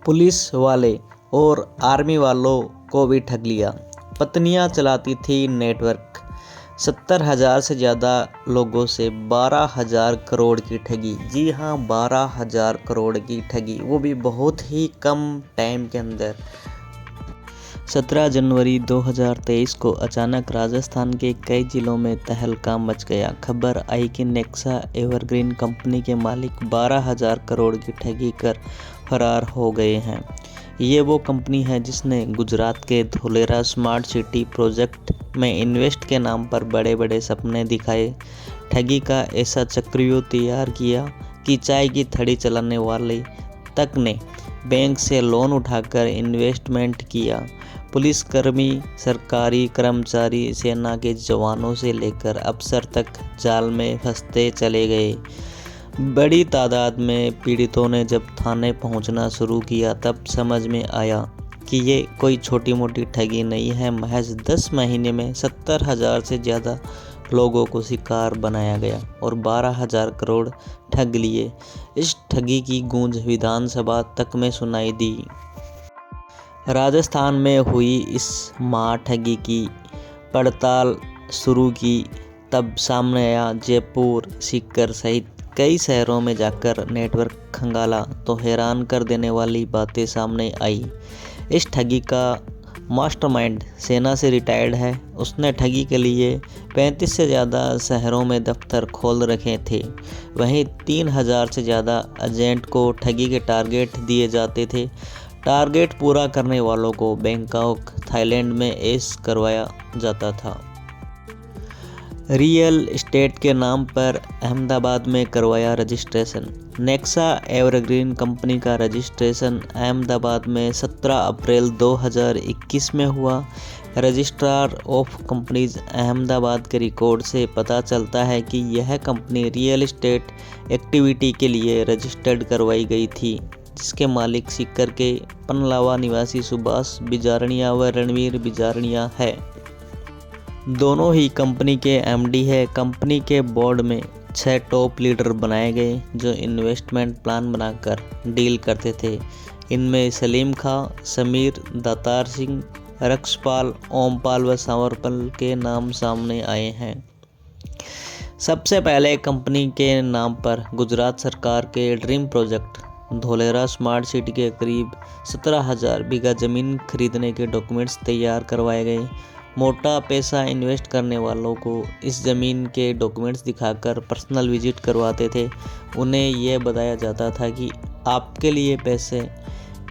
Police वाले और army वालों को भी ठग लिया। पत्नियां चलाती थी नेटवर्क। 70,000 से ज़्यादा लोगों से 12,000 करोड़ की ठगी। जी हाँ, 12,000 करोड़ की ठगी, वो भी बहुत ही कम टाइम के अंदर। 17 जनवरी 2023 को अचानक राजस्थान के कई जिलों में तहलका मच गया। खबर आई कि नेक्सा एवरग्रीन कंपनी के मालिक 12,000 करोड़ की ठगी कर फरार हो गए हैं। ये वो कंपनी है जिसने गुजरात के धोलेरा स्मार्ट सिटी प्रोजेक्ट में इन्वेस्ट के नाम पर बड़े बड़े सपने दिखाए, ठगी का ऐसा चक्रव्यूह तैयार किया कि चाय की थड़ी चलाने वाले तक ने बैंक से लोन उठाकर इन्वेस्टमेंट किया। पुलिसकर्मी, सरकारी कर्मचारी, सेना के जवानों से लेकर अफसर तक जाल में फंसते चले गए। बड़ी तादाद में पीड़ितों ने जब थाने पहुंचना शुरू किया तब समझ में आया कि ये कोई छोटी मोटी ठगी नहीं है। महज 10 महीने में 70,000 से ज़्यादा लोगों को शिकार बनाया गया और 12,000 करोड़ ठग लिए। इस ठगी की गूंज विधानसभा तक में सुनाई दी। राजस्थान में हुई इस महाठगी की पड़ताल शुरू की तब सामने आया। जयपुर, सीकर सहित कई शहरों में जाकर नेटवर्क खंगाला तो हैरान कर देने वाली बातें सामने आई। इस ठगी का मास्टरमाइंड सेना से रिटायर्ड है। उसने ठगी के लिए 35 से ज़्यादा शहरों में दफ्तर खोल रखे थे। वहीं 3,000 से ज़्यादा एजेंट को ठगी के टारगेट दिए जाते थे। टारगेट पूरा करने वालों को बैंकॉक, थाईलैंड में ऐश करवाया जाता था। रियल एस्टेट के नाम पर अहमदाबाद में करवाया रजिस्ट्रेशन। नेक्सा एवरग्रीन कंपनी का रजिस्ट्रेशन अहमदाबाद में 17 अप्रैल 2021 में हुआ। रजिस्ट्रार ऑफ कंपनीज अहमदाबाद के रिकॉर्ड से पता चलता है कि यह कंपनी रियल एस्टेट एक्टिविटी के लिए रजिस्टर्ड करवाई गई थी, जिसके मालिक सीकर के पनलावा निवासी सुभाष बिजारणिया व रणवीर बिजारणिया है। दोनों ही कंपनी के एमडी है। कंपनी के बोर्ड में 6 टॉप लीडर बनाए गए जो इन्वेस्टमेंट प्लान बनाकर डील करते थे। इनमें सलीम खां, समीर, दातार सिंह, रक्षपाल, ओमपाल व सांवरपाल के नाम सामने आए हैं। सबसे पहले कंपनी के नाम पर गुजरात सरकार के dream project Dholera smart city के करीब 17,000 बीघा जमीन खरीदने के डॉक्यूमेंट्स तैयार करवाए गए। मोटा पैसा इन्वेस्ट करने वालों को इस ज़मीन के डॉक्यूमेंट्स दिखाकर पर्सनल विजिट करवाते थे। उन्हें यह बताया जाता था कि आपके लिए पैसे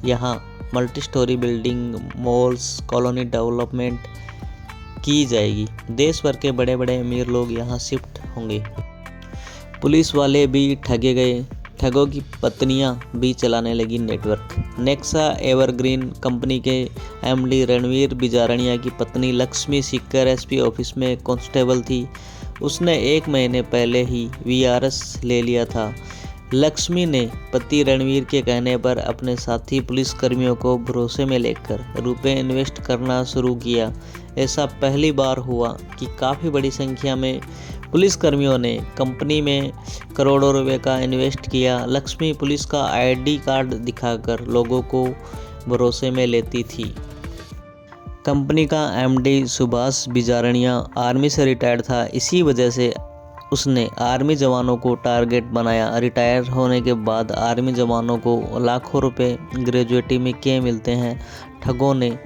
यहाँ multi storey building, malls, colony development की जाएगी। देश भर के बड़े बड़े अमीर लोग यहाँ शिफ्ट होंगे। पुलिस वाले भी ठगे गए। ठगों की पत्नियां भी चलाने लगी नेटवर्क। नेक्सा एवरग्रीन कंपनी के एमडी रणवीर बिजारणिया की पत्नी लक्ष्मी सीकर एसपी ऑफिस में कांस्टेबल थी। उसने 1 महीने पहले ही वीआरएस ले लिया था। लक्ष्मी ने पति रणवीर के कहने पर अपने साथी पुलिसकर्मियों को भरोसे में लेकर रुपए इन्वेस्ट करना शुरू किया। ऐसा पहली बार हुआ कि काफ़ी बड़ी संख्या में पुलिसकर्मियों ने कंपनी में करोड़ों रुपए का इन्वेस्ट किया। लक्ष्मी पुलिस का आईडी कार्ड दिखाकर लोगों को भरोसे में लेती थी। कंपनी का एमडी सुभाष बिजारणिया आर्मी से रिटायर्ड था। इसी वजह से उसने आर्मी जवानों को टारगेट बनाया। रिटायर होने के बाद आर्मी जवानों को लाखों रुपए ग्रेजुएटी में क्या मिलते हैं। ठगों ने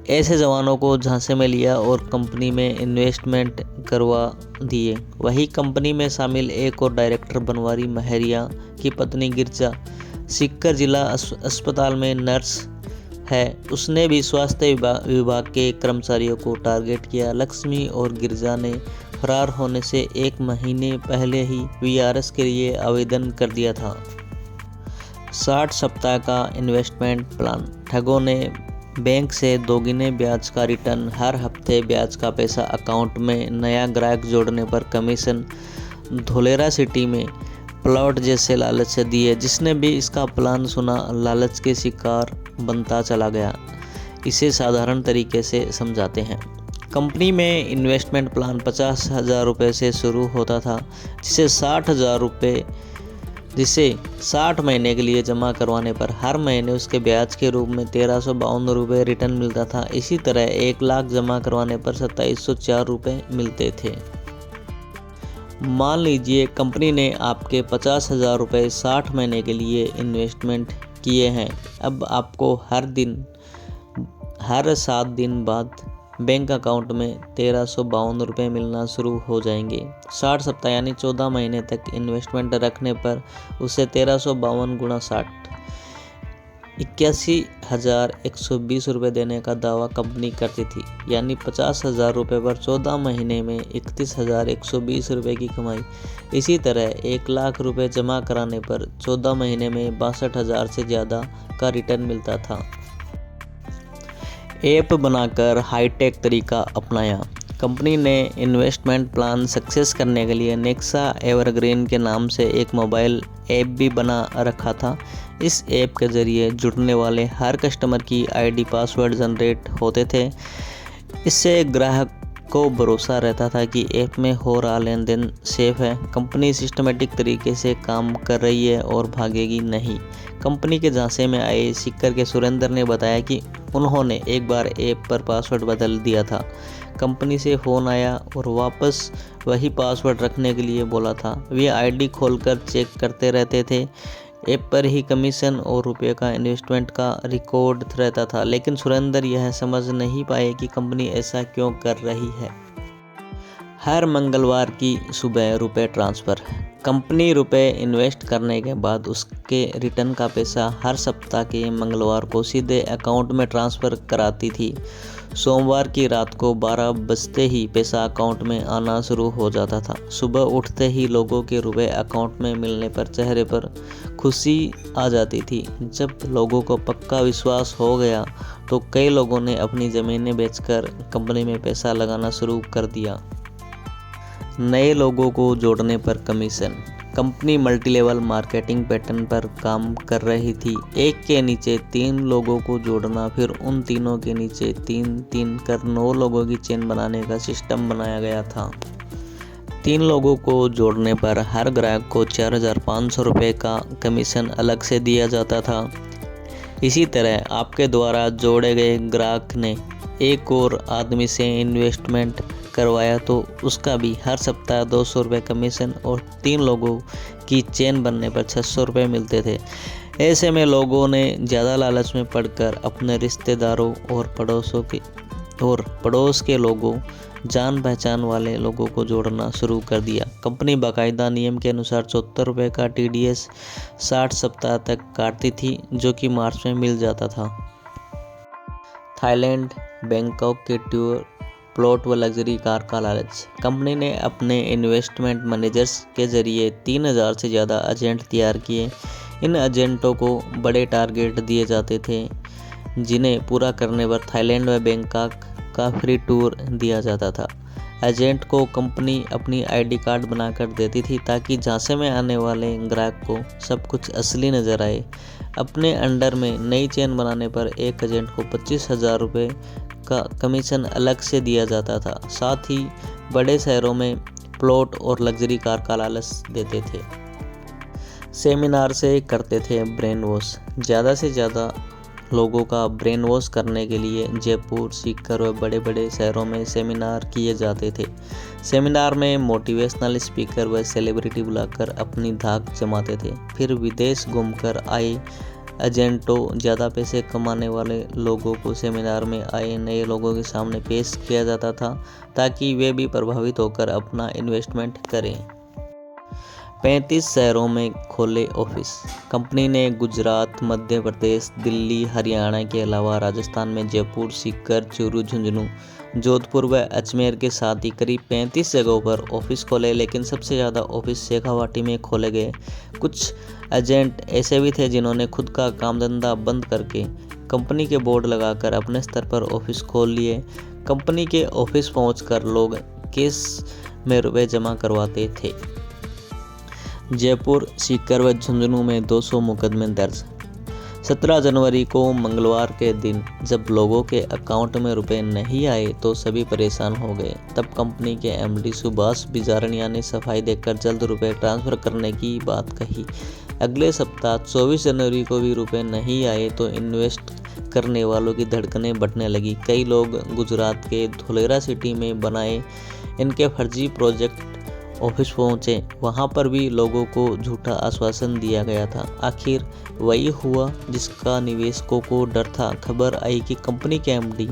ऐसे जवानों को झांसे में लिया और कंपनी में इन्वेस्टमेंट करवा दिए। वही कंपनी में शामिल एक और डायरेक्टर बनवारी महरिया की पत्नी गिरजा सीकर जिला अस्पताल में नर्स है। उसने भी स्वास्थ्य विभाग के कर्मचारियों को टारगेट किया। लक्ष्मी और गिरजा ने फरार होने से 1 महीने पहले ही वीआरएस के लिए आवेदन कर दिया था। 60 सप्ताह का इन्वेस्टमेंट प्लान। ठगों ने बैंक से दोगुने ब्याज का रिटर्न, हर हफ्ते ब्याज का पैसा अकाउंट में, नया ग्राहक जोड़ने पर कमीशन, धोलेरा सिटी में प्लॉट जैसे लालच दिए। जिसने भी इसका प्लान सुना लालच के शिकार बनता चला गया। इसे साधारण तरीके से समझाते हैं। कंपनी में इन्वेस्टमेंट प्लान 50,000 रुपये से शुरू होता था, जिसे 60,000 रुपये जिसे 60 महीने के लिए जमा करवाने पर हर महीने उसके ब्याज के रूप में 1352 रुपये रिटर्न मिलता था। इसी तरह 1 लाख जमा करवाने पर 2704 रुपये मिलते थे। मान लीजिए कंपनी ने आपके 50,000 रुपये 60 महीने के लिए इन्वेस्टमेंट किए हैं। अब आपको हर 7 दिन बाद बैंक अकाउंट में 1352 रुपये मिलना शुरू हो जाएंगे। 60 सप्ताह यानी 14 महीने तक इन्वेस्टमेंट रखने पर उसे 1352 गुणा 60 81,120 रुपये देने का दावा कंपनी करती थी। यानी 50,000 रुपये पर 14 महीने में 31,120 रुपये की कमाई। इसी तरह 1 लाख रुपये जमा कराने पर 14 महीने में 62,000 से ज़्यादा का रिटर्न मिलता था। ऐप बनाकर हाईटेक तरीका अपनाया। कंपनी ने इन्वेस्टमेंट प्लान सक्सेस करने के लिए नेक्सा एवरग्रीन के नाम से एक मोबाइल ऐप भी बना रखा था। इस ऐप के ज़रिए जुड़ने वाले हर कस्टमर की आईडी पासवर्ड जनरेट होते थे। इससे ग्राहक को भरोसा रहता था कि ऐप में हो रहा लेन देन सेफ है। कंपनी सिस्टमेटिक तरीके से काम कर रही है और भागेगी नहीं। कंपनी के झांसे में आए सीकर के सुरेंद्र ने बताया कि उन्होंने एक बार ऐप पर पासवर्ड बदल दिया था। कंपनी से फ़ोन आया और वापस वही पासवर्ड रखने के लिए बोला था। वे आईडी खोलकर चेक करते रहते थे। ऐप पर ही कमीशन और रुपये का इन्वेस्टमेंट का रिकॉर्ड रहता था, लेकिन सुरेंद्र यह समझ नहीं पाए कि कंपनी ऐसा क्यों कर रही है। हर मंगलवार की सुबह रुपये ट्रांसफ़र। कंपनी रुपये इन्वेस्ट करने के बाद उसके रिटर्न का पैसा हर सप्ताह के मंगलवार को सीधे अकाउंट में ट्रांसफ़र कराती थी। सोमवार की रात को 12 बजते ही पैसा अकाउंट में आना शुरू हो जाता था। सुबह उठते ही लोगों के रुपए अकाउंट में मिलने पर चेहरे पर खुशी आ जाती थी। जब लोगों को पक्का विश्वास हो गया तो कई लोगों ने अपनी ज़मीनें बेचकर कंपनी में पैसा लगाना शुरू कर दिया। नए लोगों को जोड़ने पर commission. Company multilevel marketing pattern पर काम कर रही थी। एक के नीचे 3 लोगों को जोड़ना, फिर उन तीनों के नीचे 3-3 कर 9 लोगों की चेन बनाने का सिस्टम बनाया गया था। 3 लोगों को जोड़ने पर हर ग्राहक को 4,500 रुपये का कमीशन अलग से दिया जाता था। इसी तरह आपके द्वारा जोड़े गए ग्राहक ने एक और आदमी से इन्वेस्टमेंट करवाया तो उसका भी हर सप्ताह 200 रुपये कमीशन और 3 लोगों की चेन बनने पर 600 रुपये मिलते थे। ऐसे में लोगों ने ज़्यादा लालच में पड़कर अपने रिश्तेदारों और पड़ोस के लोगों, जान पहचान वाले लोगों को जोड़ना शुरू कर दिया। कंपनी बाकायदा नियम के अनुसार 74 रुपये का TDS 60 सप्ताह तक काटती थी, जो कि मार्च में मिल जाता था। थाईलैंड, बैंकॉक के टूर, प्लॉट व लग्जरी कार का लालच। कंपनी ने अपने इन्वेस्टमेंट मैनेजर्स के जरिए 3000 से ज़्यादा एजेंट तैयार किए। इन एजेंटों को बड़े टारगेट दिए जाते थे, जिन्हें पूरा करने पर थाईलैंड व बैंकॉक का फ्री टूर दिया जाता था। एजेंट को कंपनी अपनी आईडी कार्ड बनाकर देती थी ताकि झांसे में आने वाले ग्राहक को सब कुछ असली नज़र आए। अपने अंडर में नई चेन बनाने पर एक एजेंट को 25,000 रुपये का कमीशन अलग से दिया जाता था। साथ ही बड़े शहरों में प्लॉट और लग्जरी कार का लालच देते थे। सेमिनार से करते थे ब्रेन वॉश। ज़्यादा से ज़्यादा लोगों का ब्रेन वॉश करने के लिए जयपुर, सीकर व बड़े बड़े शहरों में सेमिनार किए जाते थे। सेमिनार में मोटिवेशनल स्पीकर व सेलिब्रिटी बुलाकर अपनी धाक जमाते थे। फिर विदेश घूमकर आए एजेंटों, ज़्यादा पैसे कमाने वाले लोगों को सेमिनार में आए नए लोगों के सामने पेश किया जाता था ताकि वे भी प्रभावित होकर अपना इन्वेस्टमेंट करें। 35 शहरों में खोले ऑफिस। कंपनी ने गुजरात, मध्य प्रदेश, दिल्ली, हरियाणा के अलावा राजस्थान में जयपुर, सीकर, चूरू, झुंझुनू, जोधपुर व अजमेर के साथ ही करीब 35 जगहों पर ऑफिस खोले, लेकिन सबसे ज़्यादा ऑफिस शेखावाटी में खोले गए। कुछ एजेंट ऐसे भी थे जिन्होंने खुद का काम धंधा बंद करके कंपनी के बोर्ड लगाकर अपने स्तर पर ऑफिस खोल लिए। कंपनी के ऑफिस पहुंचकर लोग कैश में रुपए जमा करवाते थे। जयपुर, सीकर व झुंझुनू में 200 मुकदमे दर्ज। 17 जनवरी को मंगलवार के दिन जब लोगों के अकाउंट में रुपए नहीं आए तो सभी परेशान हो गए। तब कंपनी के MD सुभाष बिजारनिया ने सफाई देकर जल्द रुपए ट्रांसफ़र करने की बात कही। अगले सप्ताह 24 जनवरी को भी रुपए नहीं आए तो इन्वेस्ट करने वालों की धड़कनें बढ़ने लगी। कई लोग गुजरात के धोलेरा सिटी में बनाए इनके फर्जी प्रोजेक्ट ऑफिस पहुंचे। वहां पर भी लोगों को झूठा आश्वासन दिया गया था। आखिर वही हुआ जिसका निवेशकों को डर था। खबर आई कि कंपनी के एमडी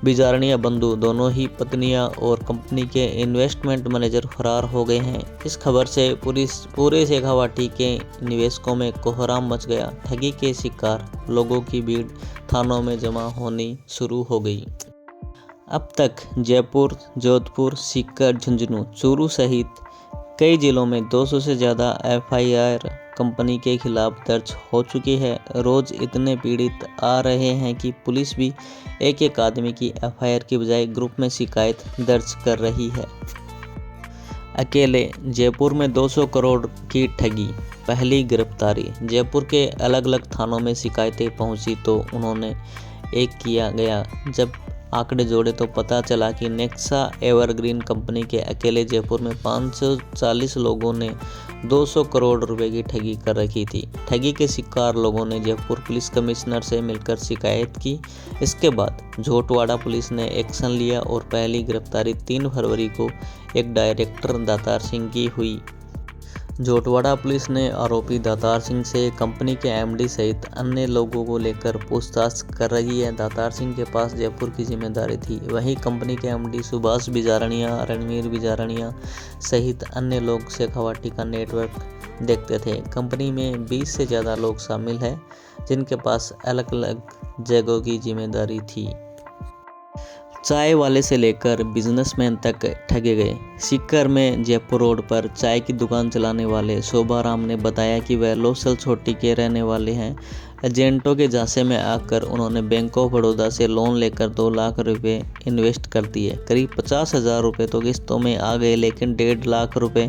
बिजारणिया बंधु दोनों ही पत्नियां और कंपनी के इन्वेस्टमेंट मैनेजर फरार हो गए हैं। इस खबर से पूरे शेखावाटी के निवेशकों में कोहराम मच गया। ठगी के शिकार लोगों की भीड़ थानों में जमा होनी शुरू हो गई। अब तक जयपुर, जोधपुर, सीकर, झुंझुनू, चूरू सहित कई जिलों में 200 से ज़्यादा एफआईआर कंपनी के खिलाफ दर्ज हो चुकी है। रोज़ इतने पीड़ित आ रहे हैं कि पुलिस भी एक आदमी की एफआईआर की बजाय ग्रुप में शिकायत दर्ज कर रही है। अकेले जयपुर में 200 करोड़ की ठगी, पहली गिरफ्तारी। जयपुर के अलग अलग थानों में शिकायतें पहुंची तो उन्होंने एक किया गया। जब आंकड़े जोड़े तो पता चला कि नेक्सा एवरग्रीन कंपनी के अकेले जयपुर में 540 लोगों ने 200 करोड़ रुपए की ठगी कर रखी थी। ठगी के शिकार लोगों ने जयपुर पुलिस कमिश्नर से मिलकर शिकायत की। इसके बाद झोटवाड़ा पुलिस ने एक्शन लिया और पहली गिरफ्तारी 3 फरवरी को एक डायरेक्टर दातार सिंह की हुई। झोटवाड़ा पुलिस ने आरोपी दातार सिंह से कंपनी के एमडी सहित अन्य लोगों को लेकर पूछताछ कर रही है। दातार सिंह के पास जयपुर की जिम्मेदारी थी। वहीं कंपनी के एमडी सुभाष बिजारणिया, रणवीर बिजारणिया सहित अन्य लोग शेखावाटी का नेटवर्क देखते थे। कंपनी में 20 से ज़्यादा लोग शामिल हैं जिनके पास अलग अलग जगहों की जिम्मेदारी थी। चाय वाले से लेकर बिजनेसमैन तक ठगे गए। सीकर में जयपुर रोड पर चाय की दुकान चलाने वाले शोभाराम ने बताया कि वह लोसल छोटी के रहने वाले हैं। एजेंटों के झांसे में आकर उन्होंने बैंक ऑफ बड़ौदा से लोन लेकर 2 लाख रुपए इन्वेस्ट कर दिए। करीब 50,000 रुपये तो किस्तों में आ गए, लेकिन 1.5 लाख रुपए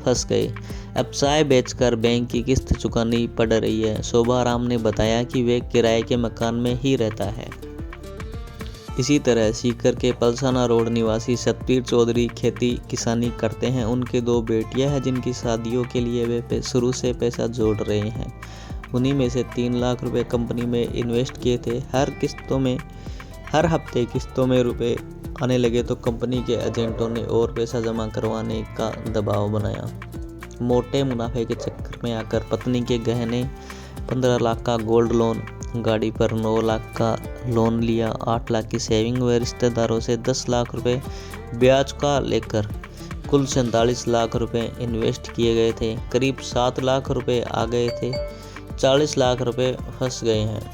फंस गए। अब चाय बेचकर बैंक की किस्त चुकानी पड़ रही है। शोभाराम ने बताया कि वे किराए के मकान में ही रहता है। इसी तरह सीकर के पलसाना रोड निवासी सतबीर चौधरी खेती किसानी करते हैं। उनके 2 बेटियां हैं जिनकी शादियों के लिए वे शुरू से पैसा जोड़ रहे हैं। उन्हीं में से 3 लाख रुपए कंपनी में इन्वेस्ट किए थे। हर हफ्ते किस्तों में रुपए आने लगे तो कंपनी के एजेंटों ने और पैसा जमा करवाने का दबाव बनाया। मोटे मुनाफे के चक्कर में आकर पत्नी के गहने, 15 लाख का गोल्ड लोन, गाड़ी पर 9 लाख का लोन लिया, 8 लाख की सेविंग व रिश्तेदारों से 10 लाख रुपए ब्याज का लेकर कुल 47 लाख रुपए इन्वेस्ट किए गए थे। करीब 7 लाख रुपए आ गए थे, 40 लाख रुपए फंस गए हैं।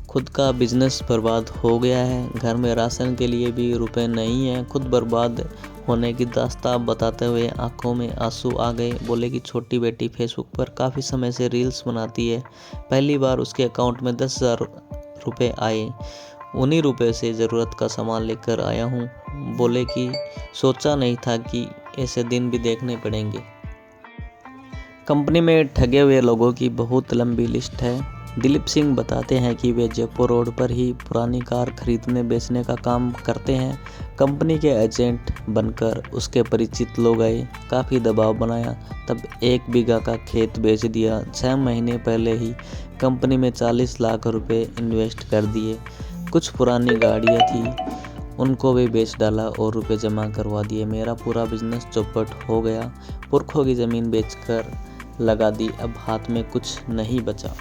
खुद का बिजनेस बर्बाद हो गया है। घर में राशन के लिए भी रुपए नहीं है। खुद बर्बाद होने की दास्तां बताते हुए आंखों में आंसू आ गए। बोले कि छोटी बेटी फेसबुक पर काफ़ी समय से रील्स बनाती है। पहली बार उसके अकाउंट में 10,000 रुपये आए। उन्हीं रुपए से ज़रूरत का सामान लेकर आया हूँ। बोले कि सोचा नहीं था कि ऐसे दिन भी देखने पड़ेंगे। कंपनी में ठगे हुए लोगों की बहुत लंबी लिस्ट है। दिलीप सिंह बताते हैं कि वे जयपुर रोड पर ही पुरानी कार खरीदने बेचने का काम करते हैं। कंपनी के एजेंट बनकर उसके परिचित लोग आए, काफ़ी दबाव बनाया, तब 1 बीघा का खेत बेच दिया। 6 महीने पहले ही कंपनी में 40 लाख रुपए इन्वेस्ट कर दिए। कुछ पुरानी गाड़ियाँ थी उनको भी बेच डाला और रुपए जमा करवा दिए। मेरा पूरा बिजनेस चौपट हो गया। पुरखों की ज़मीन बेचकर लगा दी, अब हाथ में कुछ नहीं बचा।